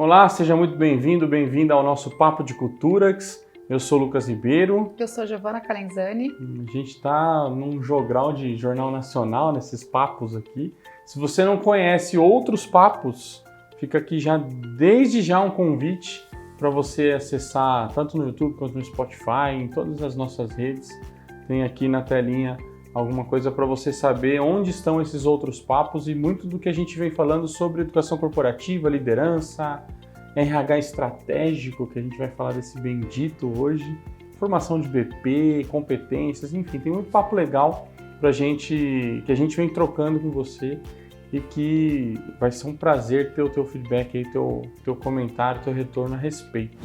Olá, seja muito bem-vindo, bem-vinda ao nosso Papo de Culturax. Eu sou o Lucas Ribeiro. Eu sou Giovana Calenzani. A gente está num jogral de jornal nacional, nesses papos aqui. Se você não conhece outros papos, fica aqui desde já um convite para você acessar tanto no YouTube quanto no Spotify, em todas as nossas redes. Tem aqui na telinha alguma coisa para você saber onde estão esses outros papos e muito do que a gente vem falando sobre educação corporativa, liderança, RH estratégico, que a gente vai falar desse bendito hoje, formação de BP, competências, enfim, tem muito papo legal que a gente vem trocando com você e que vai ser um prazer ter o teu feedback aí, teu comentário, teu retorno a respeito.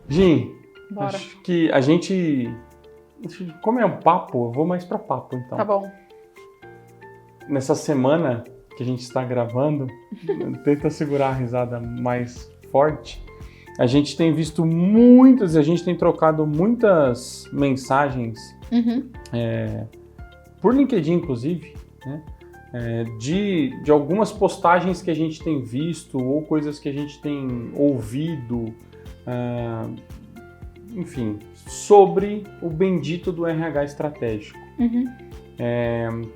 Gi, Bora. Acho que a gente, como é um papo, eu vou mais para papo então. Tá bom. Nessa semana que a gente está gravando, tenta segurar a risada mais forte. A gente tem visto a gente tem trocado muitas mensagens por LinkedIn, inclusive, né? De algumas postagens que a gente tem visto ou coisas que a gente tem ouvido, enfim, sobre o bendito do RH estratégico.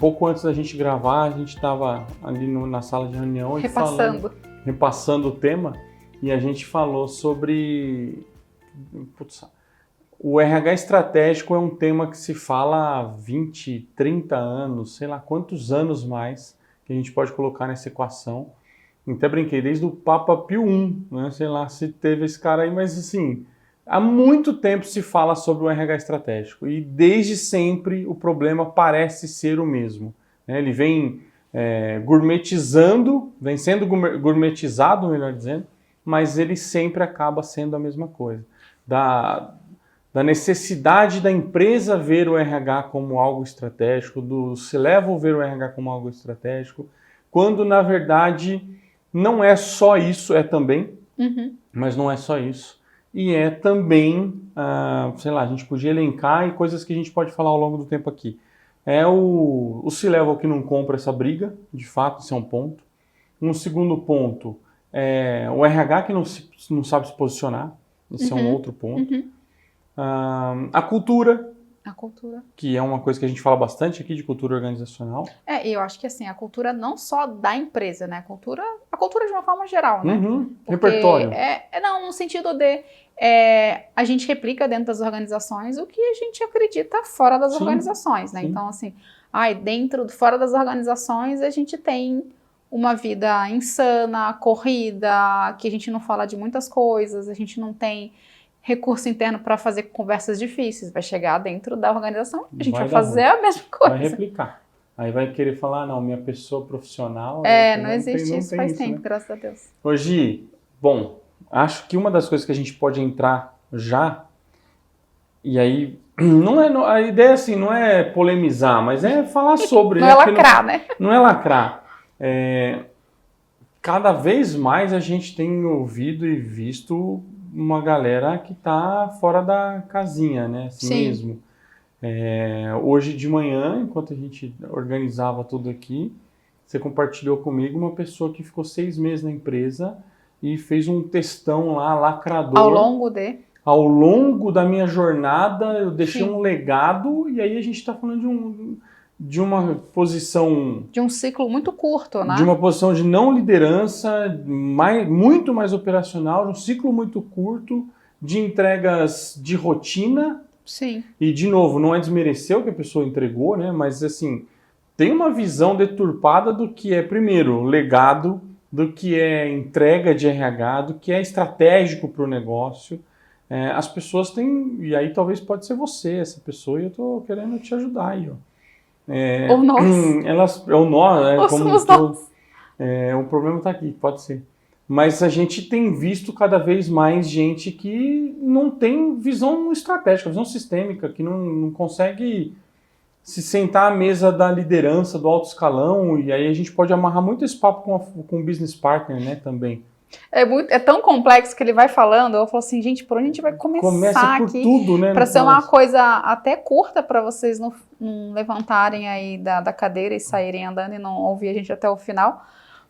Pouco antes da gente gravar, a gente estava ali na sala de reunião repassando o tema, e a gente falou sobre... o RH estratégico é um tema que se fala há 20, 30 anos, sei lá quantos anos mais que a gente pode colocar nessa equação. Até brinquei, desde o Papa Pio I, né? Sei lá se teve esse cara aí, mas assim, há muito tempo se fala sobre o RH estratégico e desde sempre o problema parece ser o mesmo, né? Ele vem vem sendo gourmetizado, melhor dizendo, mas ele sempre acaba sendo a mesma coisa. Da necessidade da empresa ver o RH como algo estratégico, do C-Level ver o RH como algo estratégico, quando na verdade não é só isso, é também, mas não é só isso. E é também, sei lá, a gente podia elencar e coisas que a gente pode falar ao longo do tempo aqui. É o C-Level que não compra essa briga, de fato, esse é um ponto. Um segundo ponto é o RH que não sabe se posicionar, esse é um outro ponto. A cultura, que é uma coisa que a gente fala bastante aqui de cultura organizacional. E eu acho que assim, a cultura não só da empresa, né? A cultura de uma forma geral, né? Repertório. Não, no sentido de a gente replica dentro das organizações o que a gente acredita fora das organizações, né? Sim. Então, assim, fora das organizações a gente tem uma vida insana, corrida, que a gente não fala de muitas coisas, a gente não tem recurso interno para fazer conversas difíceis. Vai chegar dentro da organização, a gente vai fazer a mesma coisa. Vai replicar. Aí vai querer falar, não, minha pessoa profissional... não existe isso faz tempo, né? Graças a Deus. Hoje, bom, acho que uma das coisas que a gente pode entrar já, e aí, a ideia assim, não é polemizar, mas é falar sobre... Não é lacrar, né? Não é lacrar. Cada vez mais a gente tem ouvido e visto uma galera que está fora da casinha, né? Assim mesmo. Hoje de manhã, enquanto a gente organizava tudo aqui, você compartilhou comigo uma pessoa que ficou 6 meses na empresa e fez um textão lá, lacrador. Ao longo da minha jornada, eu deixei um legado, e aí a gente está falando de uma posição... De um ciclo muito curto, né? De uma posição de não liderança, muito mais operacional, de um ciclo muito curto, de entregas de rotina. Sim. E, de novo, não é desmerecer o que a pessoa entregou, né? Mas, assim, tem uma visão deturpada do que é, primeiro, legado, do que é entrega de RH, do que é estratégico para o negócio. As pessoas têm... E aí talvez pode ser você, essa pessoa, e eu estou querendo te ajudar aí, ó. Ou nós. Ou nós, ou somos nós. O problema está aqui, pode ser. Mas a gente tem visto cada vez mais gente que não tem visão estratégica, visão sistêmica, que não consegue se sentar à mesa da liderança, do alto escalão, e aí a gente pode amarrar muito esse papo com o business partner, né, também. É tão complexo que ele vai falando, eu falo assim, gente, por onde a gente vai começar por aqui? tudo, né? Para ser uma coisa até curta para vocês não levantarem aí da cadeira e saírem andando e não ouvir a gente até o final.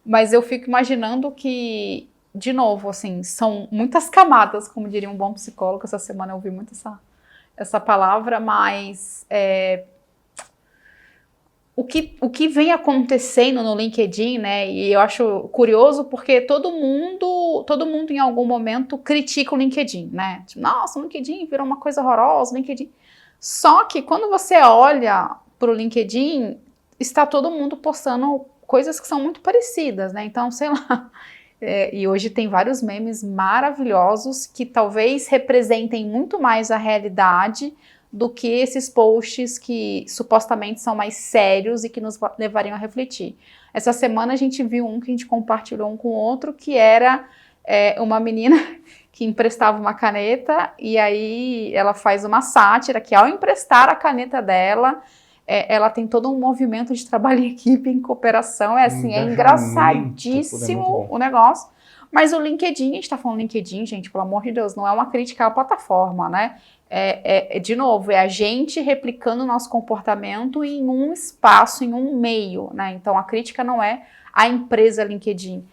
Mas eu fico imaginando que, de novo, assim, são muitas camadas, como diria um bom psicólogo. Essa semana eu ouvi muito essa palavra, mas o que vem acontecendo no LinkedIn, né? E eu acho curioso porque todo mundo em algum momento critica o LinkedIn, né? Tipo, nossa, o LinkedIn virou uma coisa horrorosa, o LinkedIn. Só que quando você olha para o LinkedIn, está todo mundo postando coisas que são muito parecidas, né? Então, sei lá. E hoje tem vários memes maravilhosos que talvez representem muito mais a realidade do que esses posts que supostamente são mais sérios e que nos levariam a refletir. Essa semana a gente viu um que a gente compartilhou um com o outro, que era uma menina que emprestava uma caneta e aí ela faz uma sátira que ao emprestar a caneta dela, ela tem todo um movimento de trabalho em equipe, em cooperação, é engraçadíssimo o negócio. Mas o LinkedIn, a gente tá falando LinkedIn, gente, pelo amor de Deus, não é uma crítica à plataforma, né? De novo, é a gente replicando o nosso comportamento em um espaço, em um meio, né? Então, a crítica não é a empresa LinkedIn.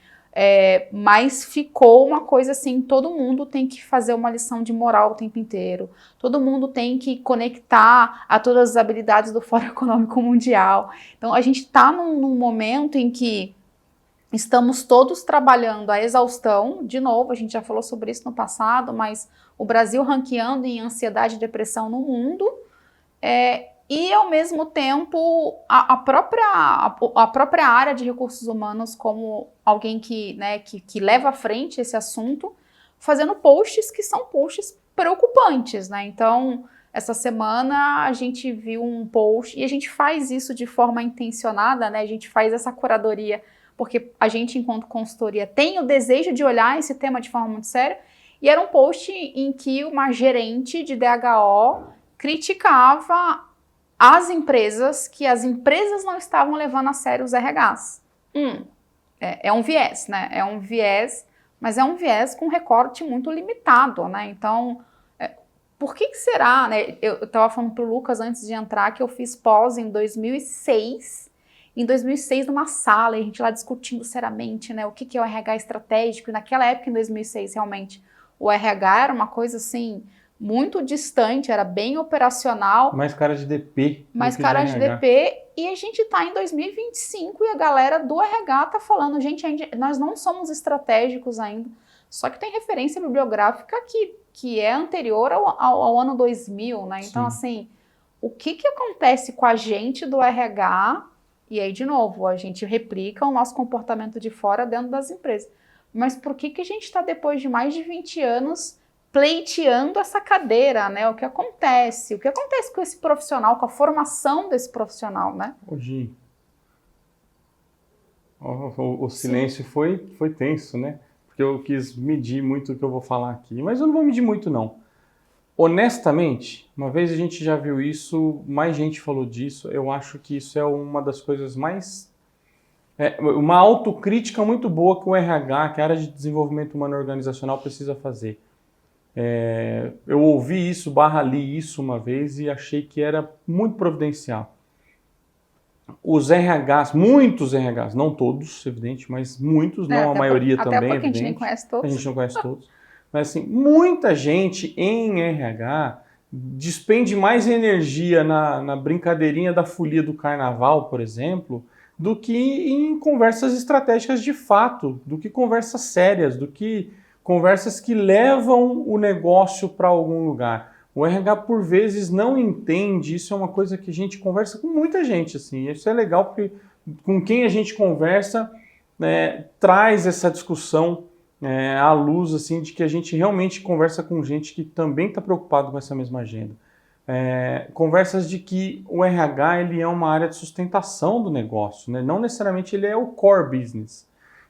Mas ficou uma coisa assim, todo mundo tem que fazer uma lição de moral o tempo inteiro, todo mundo tem que conectar a todas as habilidades do Fórum Econômico Mundial. Então a gente está num momento em que estamos todos trabalhando a exaustão, de novo, a gente já falou sobre isso no passado, mas o Brasil ranqueando em ansiedade e depressão no mundo, e, ao mesmo tempo, a própria área de recursos humanos, como alguém que leva à frente esse assunto, fazendo posts que são posts preocupantes, né? Então, essa semana a gente viu um post, e a gente faz isso de forma intencionada, né? A gente faz essa curadoria, porque a gente, enquanto consultoria, tem o desejo de olhar esse tema de forma muito séria, e era um post em que uma gerente de DHO criticava as empresas, que as empresas não estavam levando a sério os RHs. É um viés, né? É um viés, mas é um viés com recorte muito limitado, né? Então, por que será, né? Eu estava falando para o Lucas antes de entrar que eu fiz pós em 2006. Em 2006, numa sala, e a gente lá discutindo seriamente, né? O que é o RH estratégico. E naquela época, em 2006, realmente, o RH era uma coisa assim muito distante, era bem operacional. Mais cara de DP. Mais cara de DP, e a gente tá em 2025 e a galera do RH tá falando, gente, nós não somos estratégicos ainda, só que tem referência bibliográfica que é anterior ao ano 2000, né? Então, assim, o que acontece com a gente do RH? E aí, de novo, a gente replica o nosso comportamento de fora dentro das empresas. Mas por que a gente está, depois de mais de 20 anos, pleiteando essa cadeira, né? O que acontece? O que acontece com esse profissional, com a formação desse profissional, né? Gi, o silêncio foi tenso, né? Porque eu quis medir muito o que eu vou falar aqui, mas eu não vou medir muito, não. Honestamente, uma vez a gente já viu isso, mais gente falou disso, eu acho que isso é uma das coisas mais... uma autocrítica muito boa que o RH, que a área de desenvolvimento humano organizacional precisa fazer. Eu ouvi isso, li isso uma vez e achei que era muito providencial. Os RHs, muitos RHs, não todos, evidente, mas muitos, não a maioria também, até porque evidente. A gente nem conhece todos. A gente não conhece todos. Mas assim, muita gente em RH despende mais energia na brincadeirinha da folia do carnaval, por exemplo, do que em conversas estratégicas de fato, do que conversas sérias, do que conversas que levam o negócio para algum lugar. O RH, por vezes, não entende, isso é uma coisa que a gente conversa com muita gente, assim, isso é legal porque com quem a gente conversa traz essa discussão à luz, assim, de que a gente realmente conversa com gente que também está preocupado com essa mesma agenda. Conversas de que o RH ele é uma área de sustentação do negócio, né? Não necessariamente ele é o core business.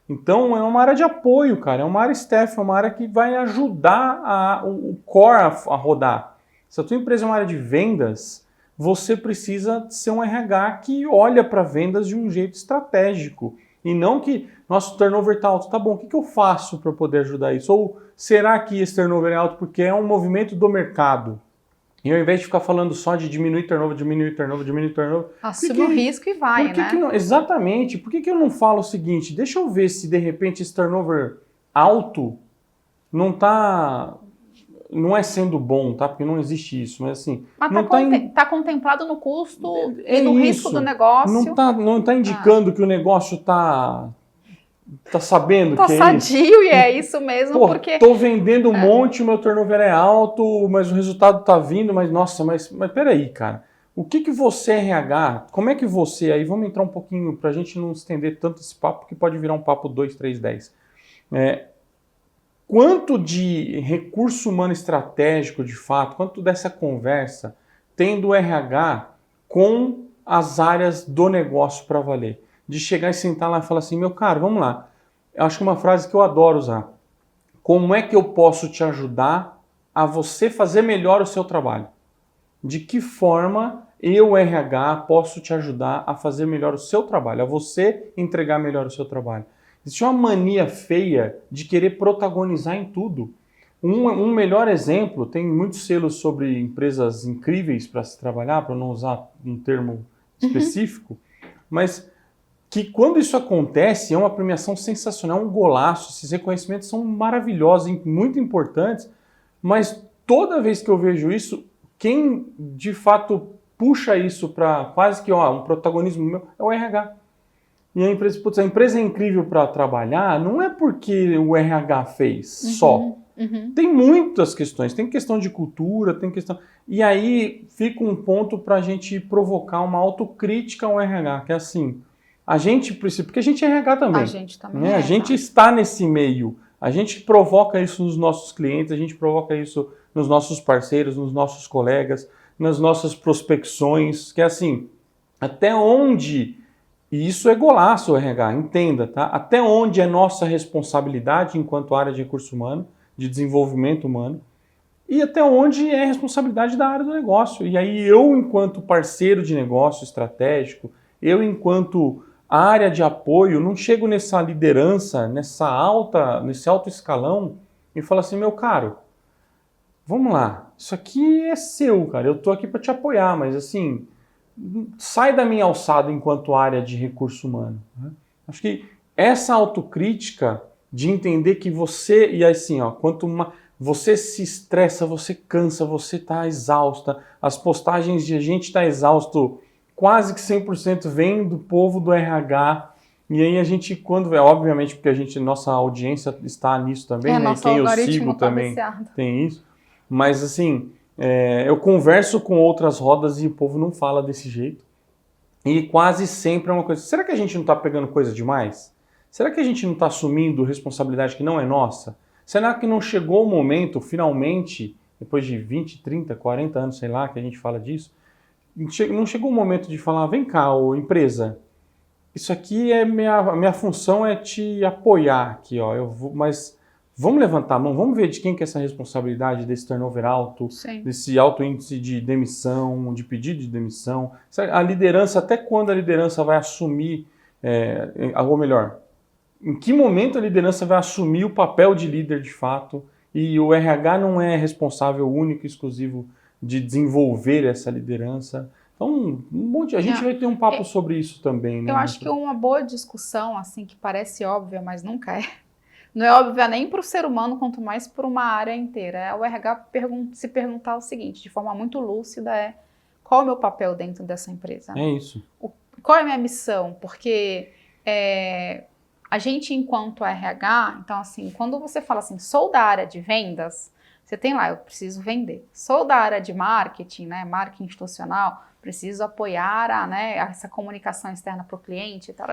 Então é uma área de apoio, cara, é uma área staff, é uma área que vai ajudar o core a rodar. Se a tua empresa é uma área de vendas, você precisa ser um RH que olha para vendas de um jeito estratégico E não que, nossa, o turnover está alto, tá bom, o que eu faço para poder ajudar isso? Ou será que esse turnover é alto porque é um movimento do mercado? E ao invés de ficar falando só de diminuir turnover, assume o risco e vai, né? Exatamente. Por que eu não falo o seguinte, deixa eu ver se de repente esse turnover alto não é sendo bom, tá? Porque não existe isso, mas assim... Mas tá contemplado no custo e no risco do negócio. Não tá indicando que o negócio tá sabendo que é sadio isso. E é isso mesmo, porque... Tô vendendo um monte, o meu turnover é alto, mas o resultado tá vindo, mas nossa, mas peraí, cara. O que você RH, como é que você, aí vamos entrar um pouquinho, pra gente não estender tanto esse papo, que pode virar um papo 2, 3, 10. Quanto de recurso humano estratégico, de fato, quanto dessa conversa tem do RH com as áreas do negócio para valer? De chegar e sentar lá e falar assim, meu caro, vamos lá. Eu acho que uma frase que eu adoro usar. Como é que eu posso te ajudar a você fazer melhor o seu trabalho? De que forma eu, RH, posso te ajudar a fazer melhor o seu trabalho, a você entregar melhor o seu trabalho? Existe uma mania feia de querer protagonizar em tudo. Um melhor exemplo, tem muitos selos sobre empresas incríveis para se trabalhar, para não usar um termo específico, mas que quando isso acontece é uma premiação sensacional, um golaço, esses reconhecimentos são maravilhosos, muito importantes, mas toda vez que eu vejo isso, quem de fato puxa isso para quase que um protagonismo meu é o RH. E a empresa é incrível para trabalhar, não é porque o RH fez só. Tem muitas questões, tem questão de cultura, tem questão... E aí fica um ponto para a gente provocar uma autocrítica ao RH, que é assim, a gente precisa, porque a gente é RH também. A gente também né? A gente está nesse meio, a gente provoca isso nos nossos clientes, a gente provoca isso nos nossos parceiros, nos nossos colegas, nas nossas prospecções, que é assim, até onde... E isso é golaço, o RH, entenda, tá? Até onde é nossa responsabilidade enquanto área de recurso humano, de desenvolvimento humano, e até onde é responsabilidade da área do negócio. E aí eu, enquanto parceiro de negócio estratégico, eu, enquanto área de apoio, não chego nessa liderança, nesse alto escalão e falo assim, meu caro, vamos lá, isso aqui é seu, cara, eu tô aqui para te apoiar, mas assim... sai da minha alçada enquanto área de recurso humano. Né? Acho que essa autocrítica de entender que você, e assim, você se estressa, você cansa, você está exausta, as postagens de a gente está exausto, quase que 100% vem do povo do RH, e aí a gente, quando vê, obviamente, porque nossa audiência está nisso também, né? E quem eu sigo também tem isso, mas assim... eu converso com outras rodas e o povo não fala desse jeito. E quase sempre é uma coisa... Será que a gente não está pegando coisa demais? Será que a gente não está assumindo responsabilidade que não é nossa? Será que não chegou o momento, finalmente, depois de 20, 30, 40 anos, sei lá, que a gente fala disso, não chegou o momento de falar, vem cá, empresa, isso aqui é minha função é te apoiar aqui, ó, mas... Vamos levantar a mão, vamos ver de quem que é essa responsabilidade desse turnover alto, Sim. desse alto índice de demissão, de pedido de demissão. A liderança, até quando a liderança vai assumir, ou melhor, em que momento a liderança vai assumir o papel de líder de fato e o RH não é responsável único e exclusivo de desenvolver essa liderança. Então, a gente vai ter um papo sobre isso também. Né? Eu acho que uma boa discussão, assim, que parece óbvia, mas nunca é, não é óbvia nem para o ser humano, quanto mais para uma área inteira. É o RH se perguntar o seguinte, de forma muito lúcida, qual é o meu papel dentro dessa empresa? É isso. Qual é a minha missão? Porque a gente, enquanto RH, então assim, quando você fala assim, sou da área de vendas, você tem lá, eu preciso vender. Sou da área de marketing, né, marketing institucional, preciso apoiar essa comunicação externa para o cliente e tal.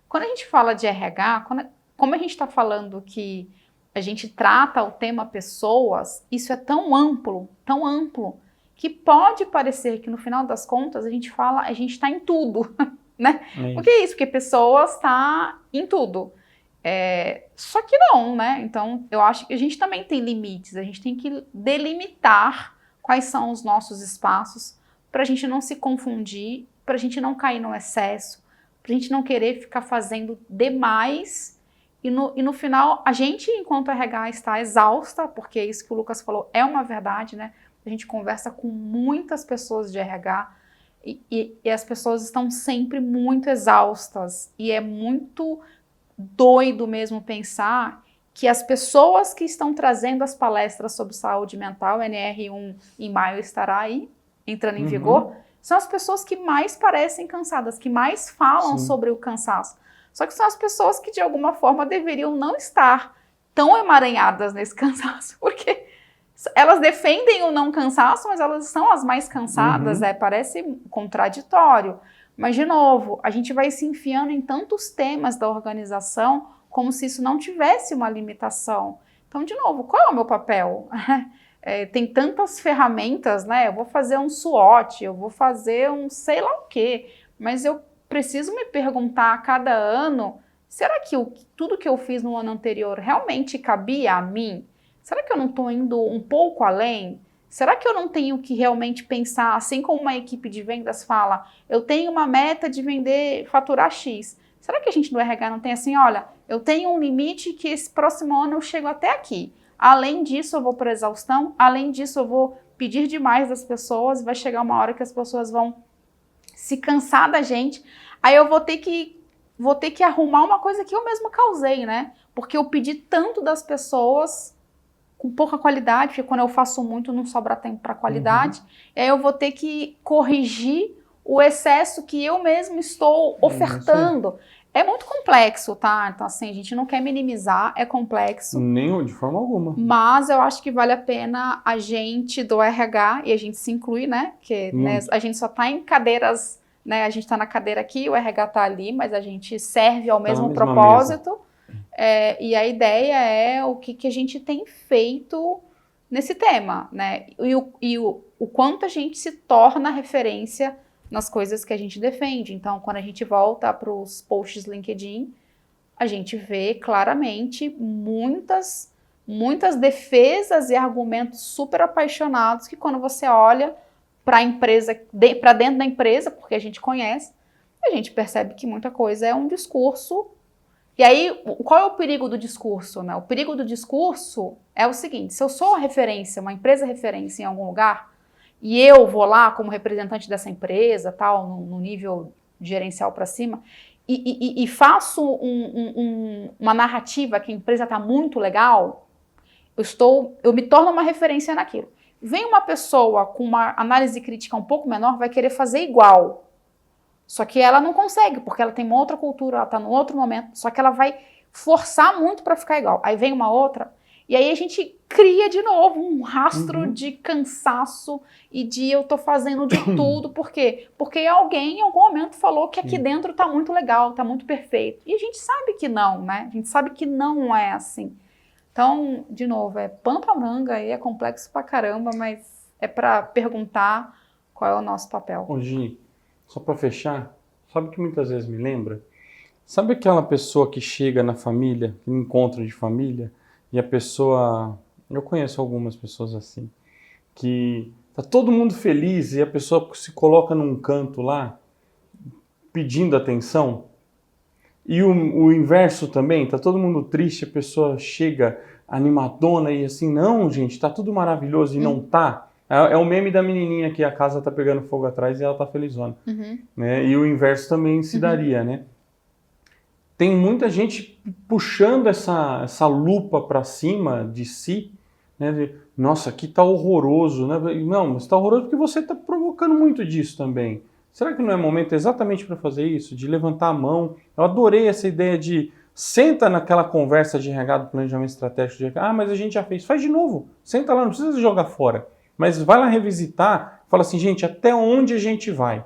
Quando a gente fala de RH, como a gente está falando que a gente trata o tema pessoas, isso é tão amplo, que pode parecer que no final das contas a gente está em tudo, né? Porque é isso, porque pessoas está em tudo. Só que não, né? Então eu acho que a gente também tem limites, a gente tem que delimitar quais são os nossos espaços para a gente não se confundir, para a gente não cair no excesso, pra gente não querer ficar fazendo demais e no final a gente, enquanto RH, está exausta, porque isso que o Lucas falou é uma verdade, né? A gente conversa com muitas pessoas de RH e as pessoas estão sempre muito exaustas e é muito doido mesmo pensar que as pessoas que estão trazendo as palestras sobre saúde mental, NR1 em maio estará aí, entrando em vigor, são as pessoas que mais parecem cansadas, que mais falam sobre o cansaço. Só que são as pessoas que, de alguma forma, deveriam não estar tão emaranhadas nesse cansaço, porque elas defendem o não cansaço, mas elas são as mais cansadas, parece contraditório. Mas, de novo, a gente vai se enfiando em tantos temas da organização como se isso não tivesse uma limitação. Então, de novo, qual é o meu papel? Tem tantas ferramentas, né? Eu vou fazer um SWOT, eu vou fazer um sei lá o quê, mas eu preciso me perguntar a cada ano, será que tudo que eu fiz no ano anterior realmente cabia a mim? Será que eu não estou indo um pouco além? Será que eu não tenho que realmente pensar, assim como uma equipe de vendas fala, eu tenho uma meta de vender, faturar X. Será que a gente do RH não tem assim, olha, eu tenho um limite que esse próximo ano eu chego até aqui. Além disso, eu vou por exaustão, além disso, eu vou pedir demais das pessoas, vai chegar uma hora que as pessoas vão se cansar da gente, aí eu vou ter que arrumar uma coisa que eu mesma causei, né? Porque eu pedi tanto das pessoas com pouca qualidade, porque quando eu faço muito não sobra tempo para qualidade, e aí eu vou ter que corrigir o excesso que eu mesmo estou ofertando. É muito complexo, tá? Então, assim, a gente não quer minimizar, é complexo. De forma alguma. Mas eu acho que vale a pena a gente do RH, e a gente se inclui, né? Porque né, a gente só tá em cadeiras, né? A gente tá na cadeira aqui, o RH tá ali, mas a gente serve ao mesmo propósito. E a ideia é o que a gente tem feito nesse tema, né? E o quanto a gente se torna referência nas coisas que a gente defende. Então, quando a gente volta para os posts LinkedIn, a gente vê claramente muitas defesas e argumentos super apaixonados que quando você olha para a empresa, para dentro da empresa, porque a gente conhece, a gente percebe que muita coisa é um discurso. E aí, qual é o perigo do discurso, né? O perigo do discurso é o seguinte, se eu sou uma referência, uma empresa referência em algum lugar, e eu vou lá como representante dessa empresa, tal, no nível gerencial para cima, e faço uma narrativa que a empresa está muito legal, eu me torno uma referência naquilo. Vem uma pessoa com uma análise crítica um pouco menor, vai querer fazer igual. Só que ela não consegue, porque ela tem uma outra cultura, ela está num outro momento, só que ela vai forçar muito para ficar igual. Aí vem uma outra, e aí a gente cria de novo um rastro de cansaço e de eu tô fazendo de tudo. Por quê? Porque alguém em algum momento falou que aqui dentro tá muito legal, tá muito perfeito. E a gente sabe que não, né? A gente sabe que não é assim. Então, de novo, é pano pra manga e é complexo pra caramba, mas é para perguntar qual é o nosso papel. Ô Gi, só para fechar, sabe o que muitas vezes me lembra? Sabe aquela pessoa que chega na família, no encontro de família, e a pessoa... Eu conheço algumas pessoas assim, que tá todo mundo feliz e a pessoa se coloca num canto lá, pedindo atenção. E o inverso também, tá todo mundo triste, a pessoa chega animadona e assim, não, gente, tá tudo maravilhoso e não tá. É o meme da menininha que a casa tá pegando fogo atrás e ela tá felizona. Né? E o inverso também se daria, né? Tem muita gente puxando essa lupa para cima de si, né? Nossa, aqui tá horroroso, né? Não, mas tá horroroso porque você tá provocando muito disso também. Será que não é momento exatamente para fazer isso? De levantar a mão? Eu adorei essa ideia de senta naquela conversa de RH do planejamento estratégico de RH. Ah, mas a gente já fez. Faz de novo. Senta lá, não precisa jogar fora. Mas vai lá revisitar, fala assim, gente, até onde a gente vai?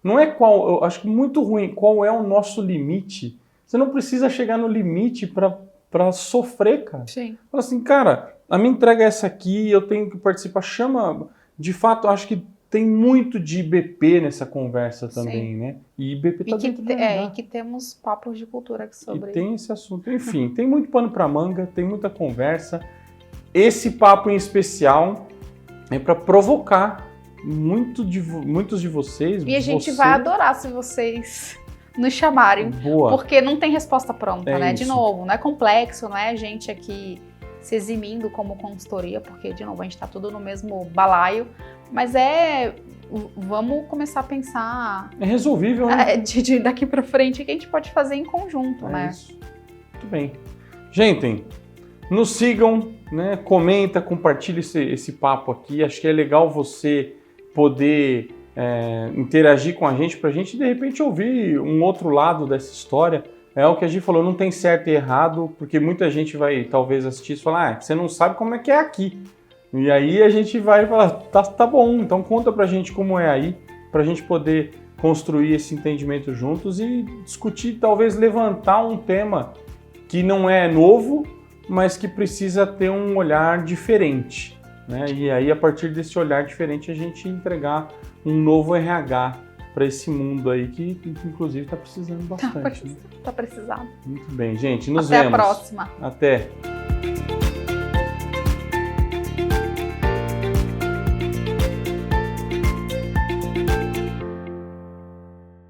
Não é eu acho que muito ruim, qual é o nosso limite? Você não precisa chegar no limite para sofrer, cara. Sim. Fala assim, cara, a minha entrega é essa aqui, eu tenho que participar. Chama, de fato, eu acho que tem muito de IBP nessa conversa também, né? E IBP tá dentro do RH. E que temos papos de cultura sobre isso. E tem esse assunto. Enfim, tem muito pano para manga, tem muita conversa. Esse papo em especial é para provocar muitos de vocês. E a gente vai adorar se vocês nos chamarem. Boa. Porque não tem resposta pronta, É né? isso. De novo, não é complexo, não é a gente aqui se eximindo como consultoria, porque, de novo, a gente está tudo no mesmo balaio, mas vamos começar a pensar É resolvível, né? daqui para frente o que a gente pode fazer em conjunto, né? Isso. Muito bem. Gente, nos sigam, né? Comenta, compartilha esse papo aqui. Acho que é legal você poder interagir com a gente, para a gente, de repente, ouvir um outro lado dessa história. É o que a gente falou, não tem certo e errado, porque muita gente vai talvez assistir isso e falar, você não sabe como é que é aqui. E aí a gente vai falar, tá bom, então conta pra gente como é aí, pra gente poder construir esse entendimento juntos e discutir, talvez levantar um tema que não é novo, mas que precisa ter um olhar diferente, né? E aí, a partir desse olhar diferente, a gente entregar um novo RH para esse mundo aí que inclusive está precisando bastante. Tá precisando. Muito bem, gente. Nos Até vemos. a próxima. Até.